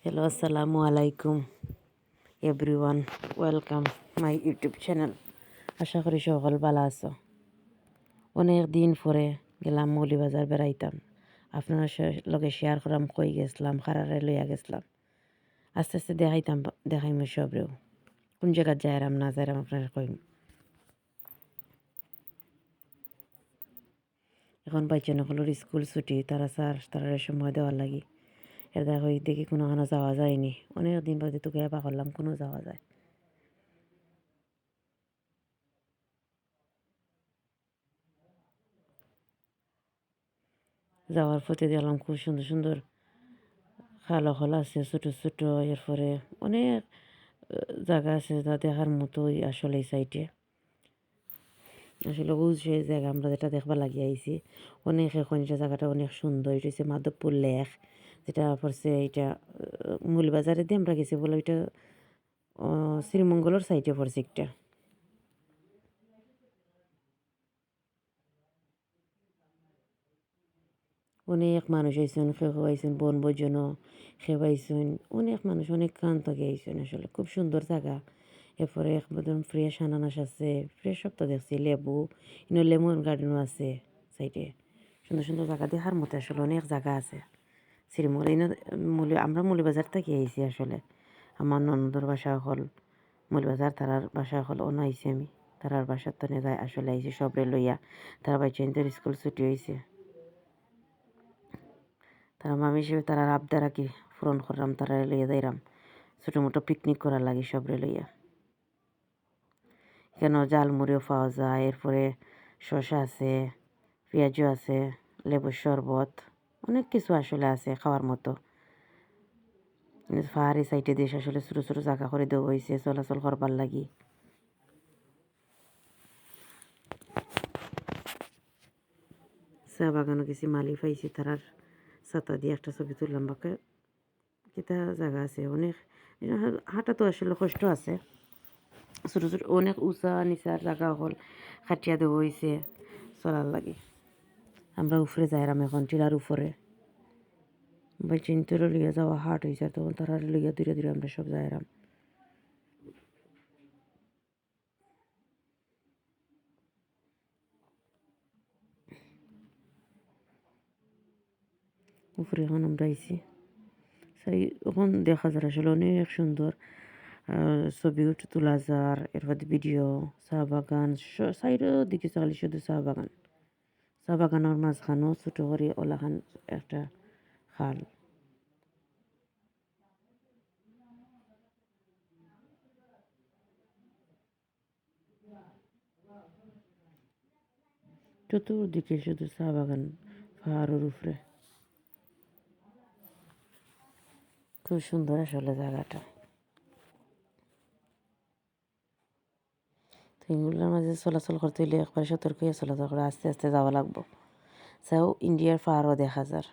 Hello, assalamu alaikum everyone. Welcome my YouTube channel. আশা করি সকল ভালো আছো। অনেক দিন পরে গেলাম মৌলিবাজার বেড়াইতাম। আপনার লগে শেয়ার করাম কই গেছিলাম, খারারে লইয়া গেছিলাম। আস্তে আস্তে দেখাইম সবরেও। কোন জায়গা যাইরাম না যাইরাম আপনারা কইম। এখন বাইচান হলোর স্কুল ছুটি, তারা সময় দেওয়ার লাগি। এর দেখি কোনো যাওয়া যায়নি। অনেক দিন বাদে তোকে এবার করলাম কোনো যাওয়া যায়। যাওয়ার পথে দেখলাম খুব সুন্দর সুন্দর খালা খোলা আছে ছোটো ছোটো। এরপরে অনেক জায়গা আছে যা দেখার মতোই আসলে এই সাইডে। আসলে যে জায়গা আমরা যেটা দেখবার লাগিয়ে আইছি, অনেক এখন এটা জায়গাটা অনেক সুন্দর। এটা হচ্ছে মাধবপুর লেক, যেটা পড়ছে এটা মূলবাজারে দিয়ে আমরা গেছি বলে ওইটা শ্রীমঙ্গলের সাইডে পড়ছে একটা। অনেক মানুষ আইসেন, খেয়ে আইসেন, বনভোজনও খেয়ে অনেক মানুষ অনেক কান থেকে আইসেন। আসলে খুব সুন্দর জায়গা। এরপরে একদম ফ্রেশ আনারস আছে, ফ্রেশ সব তো দেখছি, লেবু, লেমন গার্ডেনও আছে সাইডে। সুন্দর সুন্দর জায়গা দেখার মতো আসলে অনেক জায়গা আছে শ্রীমঙ্গল। আমরা মৌলিবাজার থেকে আইছি আসলে। আমার ননদর বাসা হল মৌলিবাজার, তারার বাসা হল অন্য আইছি আমি। তারার বাসার তো যায় আসলে আইছি সবরে লইয়া। তারা বাচ্চাদের স্কুল ছুটি হয়েছে। তারা মামি হিসেবে তারা আবদার কি পূরণ করলাম, তারা লইয়া যাইরাম ছোটো মোটো পিকনিক করার লাগে সবরে লইয়া। এখানেও জালমুড়িও পাওয়া যায়, এরপরে শসা আছে, পেঁয়াজও আছে, লেবুর শরবত, অনেক কিছু আসলে আছে খাওয়ার মতো। পাহাড়ি সাইডে দেশ আসলে ছোটো ছোটো জায়গা করে দেওয়া হয়েছে চলাচল করবার লাগি। চা বাগানও গেছি, মালি পাইছি, তারার ছাতা দিয়ে একটা ছবি তুললাম। বাকে কিতা জায়গা আছে অনেক। হাঁটা তো আসলে কষ্ট আছে, ছোটো ছোটো অনেক উঁচা নিচার জায়গা হল খাটিয়া দেওয়া হয়েছে চলার লাগে। আমরা উপরে যাইরাম এখন টিলার উপরে। চিন্তরে লইয়া যাওয়া হাট হয়েছে, তখন তারা লইয়া দূরে দূরে আমরা সব যাইরাম। উপরে এখন আমরা আইছি, সেই ওখান দেখা যায় আসলে অনেক সুন্দর ছবি তোলা যার। এরপর ভিডিও, চা বাগান, সাইডের দিকে চালি শুধু চা বাগান। চা বাগানের মাঝখানেও ছোটো করে ওলাখান একটা খাল। চতুর্দিকে শুধু চা বাগান পাহাড়ের উপরে। খুব সুন্দর আসলে জায়গাটা। তো এগুলোর মাঝে চলাচল করতে হইলে একবারে সতর্ক হয়ে চলাচল করে আস্তে আস্তে যাওয়া লাগবো। চাও ইন্ডিয়ার পাহাড়ও দেখা যার।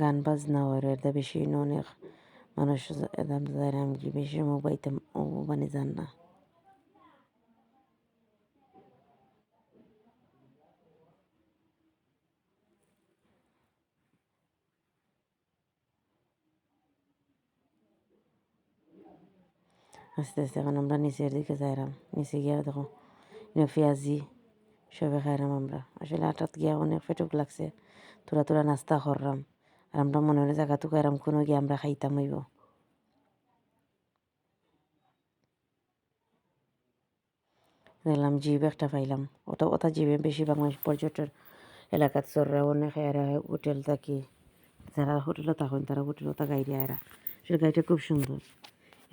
গান বাজনা হয় এটা বেশি অনেক মানুষ এদাম যায় না, আমি বেশি সময় বাইতে মানে যান না। আস্তে আস্তে এখন আমরা নিচের দিকে যাইরাম। নিচে গিয়া দেখো পেঁয়াজি সবে খাইরাম আমরা। আসলে আটাত গিয়া অনেক পেটুক লাগছে, তোরা তোরা নাস্তা করলাম। আর আমরা মনে হলে জায়গা তো খাইরাম কোনো গিয়ে আমরা খাইতাম হইব। দেখলাম জিপ একটা পাইলাম, ওটা জিপে বেশিরভাগ মানুষ পর্যটন এলাকাত চররা অনেক এরা হোটেল থাকি, যারা হোটেলও থাকেন তারা হোটেলও তা গাড়ি আয়রা। আসলে গাড়িটা খুব সুন্দর।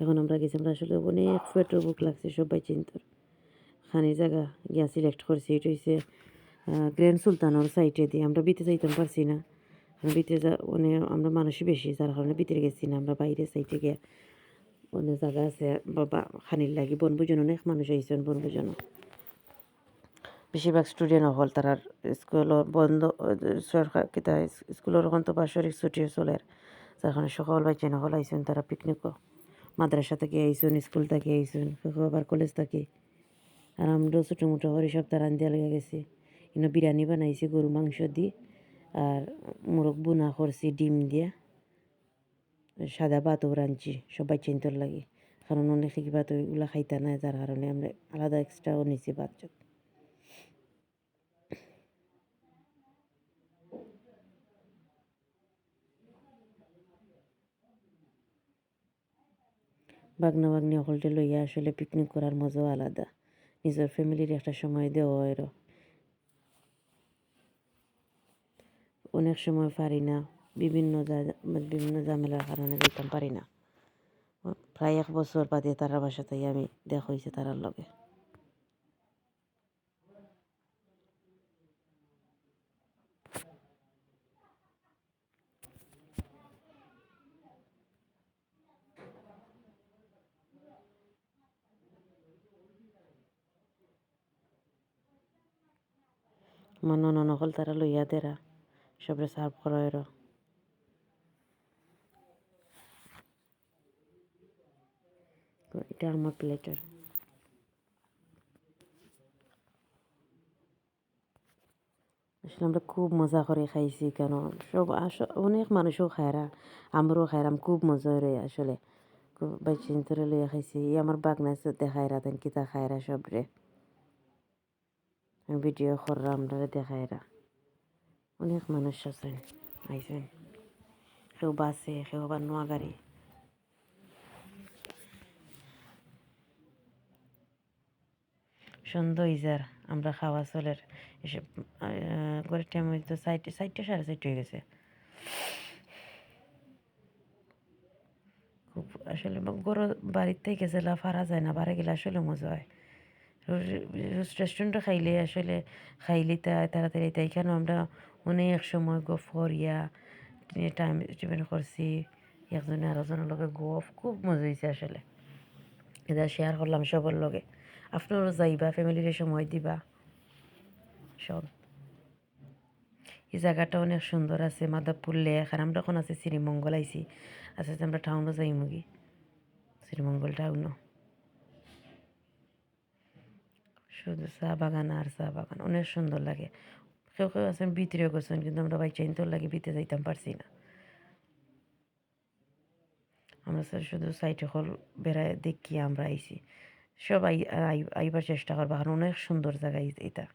এখন আমরা গেছি, আমরা আসলে অনেক পেট্রোল বুক লাগছে সবাই চিন্তর খানি জায়গা গিয়া সিলেক্ট করছি। এটা হচ্ছে গ্র্যান্ড সুলতানোর সাইডে দিয়ে। আমরা ভিতরে যাইতে পারছি না, ভিতরে অনেক আমরা মানুষই বেশি, যার কারণে ভিতরে গেছি না। আমরা বাইরে সাইডে গিয়া অনেক জায়গা আছে বাবা খানির লাগি। বনভোজন অনেক মানুষ আইসেন বনভোজন। বেশিরভাগ স্টুডেন্ট হল তারার স্কুল বন্ধ, সরকার কিতা স্কুলের ওখান তো বাৎসরিক ছুটি চলের, যার কারণে সকল বাচ্চা হল আইসেন তারা পিকনিকও। মাদ্রাসা থেকে আইসুন, স্কুল থেকে আইসুন, আবার কলেজ থেকে। আর আমরা ছোটো মোটো করে সব তারা রান্ধিয়া লইয়া গেছি। বিরিয়ানি বানাইছি গরু মাংস দিয়ে, আর মুরগ বুনা করছি ডিম দিয়ে, সাদা ভাতও রাঁধছি সবাই চিন্তর লাগে, কারণ অনেকে কি ভাত ওইগুলো খাইতে নাই, যার কারণে আমরা আলাদা এক্সট্রাও নিছি ভাত। বাগনা বাগনি অকলটে লইয়া আসলে পিকনিক করার মজাও আলাদা, নিজের ফ্যামিলির একটা সময় দেওয়া হয়। অনেক সময় পারি না, বিভিন্ন ঝামেলার কারণে যেতাম পারি না। প্রায় 1 বছর বাদে তারার বাসাতেই আমি দেখা হয়েছে তারার লগে। আমার ননকল তারা লইয়া দেরা সবরে সার্ভ করা এর। এটা আমার প্লেটের। আসলে আমরা খুব মজা করে খাইছি, কেন সব অনেক মানুষও খায়রা, আমরাও খাইরাম, খুব মজা রয়ে আসলে। খুব বাইচিন্তরে লইয়া খাইছি, আমার বাগনা দেখায়রা তেন কিতা খায়রা সবরে, আমি ভিডিও কররা আমরা দেখায়রা। অনেক মানুষ আছেন আইসেন, কেউ বাসে, কেউ আবার নোয়াগাড়ি। সন্ধ্যা ইজার আমরা খাওয়া চলের এসব ঘরের টাইম হয়তো 4টা 4:30 হয়ে গেছে। খুব আসলে গরু বাড়ির থেকে গেছিলা ফারা যায় না, বাড়ি গেলে আসলে মজা হয়। রেস্টুরেন্টে খাইলে আসলে খাইলে তাড়াতাড়ি তাই, কেন আমরা অনেক সময় গফ করিয়া টাইম স্পেন্ড করছি একজনে আরেকজনের লগে, গফ খুব মজা হয়েছে আসলে। এটা শেয়ার করলাম সবার লগে, আপনারও যাইবা, ফ্যামিলির সময় দিবা সব। এই জায়গাটা অনেক সুন্দর আছে, মাধবপুর লেক, আর আমরা এখন আছে শ্রীমঙ্গল আইছি, আস্তে আস্তে আমরা টাউনও যাইমুগি, শ্রীমঙ্গল টাউনও। শুধু চা বাগান আর চা বাগান, অনেক সুন্দর লাগে। কেউ কেউ আছেন ভিতরেও গেছেন, কিন্তু আমরা বাইক চাইতে লাগে ভিতরে যাইতাম পারছি না। আমরা শুধু সাইটে হল বেড়ায় দেখি আমরা আইছি। সবাই আইবার চেষ্টা করবা, কারণ অনেক সুন্দর জায়গা এটা,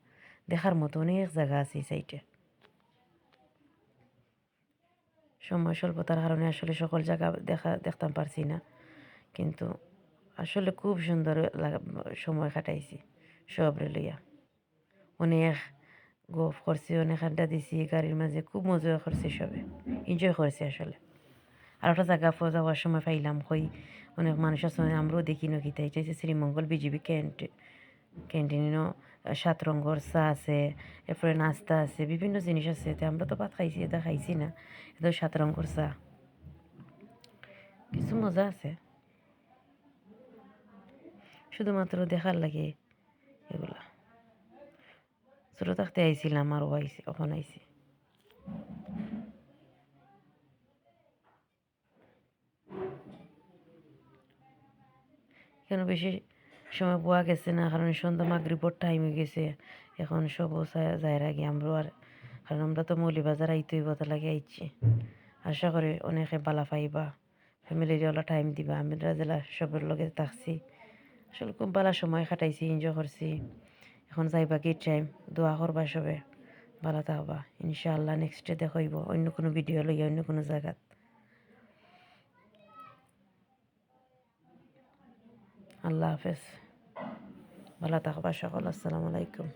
দেখার মতো অনেক জায়গা আছে এই সাইটে। সময় স্বল্পতার কারণে আসলে সকল জায়গা দেখতাম পারছি না, কিন্তু আসলে খুব সুন্দর সময় কাটাইছি সবরে লইয়া। অনেক গপ করছি, অনেক আড্ডা দিছি গাড়ির মাঝে, খুব মজা করছি, সবে এনজয় করছি আসলে। আর একটা জায়গা যাওয়ার সময় পাইলাম কই অনেক মানুষ আছে, আমরাও দেখি নকিতা, এটা হচ্ছে শ্রীমঙ্গল বিজিবি ক্যান্টিনও 7 রঙের চা আছে, এরপরে নাস্তা আছে, বিভিন্ন জিনিস আছে। আমরা তো ভাত খাইছি, এটা খাইছি না, এটা 7 রঙের চা, কিছু মজা আছে, শুধুমাত্র দেখার লাগে এগুলা। ছোটো থাকতে আইছিলাম, আরও আইছি, এখন আইছি। কেন বেশি সময় বোয়া গেছে না, কারণ সন্ধ্যা মাগরিবর টাইম হয়ে গেছে, এখন সব যাইর আগে আমরাও, আর কারণ আমরা তো মৌলিবাজার আইতেই বতা লাগে আইছি। আশা করি অনেকে বালা পাইবা, ফ্যামিলির ওলা টাইম দিবা, আমরা জেলা সবের লগে থাকছি, আসলে খুব ভালো সময় কাটাইছি, এনজয় করছি। এখন যাইবা কি টাইম, দোয়া করবা সবে, ভালো থাকবা। ইনশাআল্লাহ নেক্সটে দেখাইব অন্য কোনো ভিডিও লইয়া, অন্য কোনো জায়গাত। আল্লাহ হাফেজ, ভালো থাকবা সকল, আসসালামু আলাইকুম।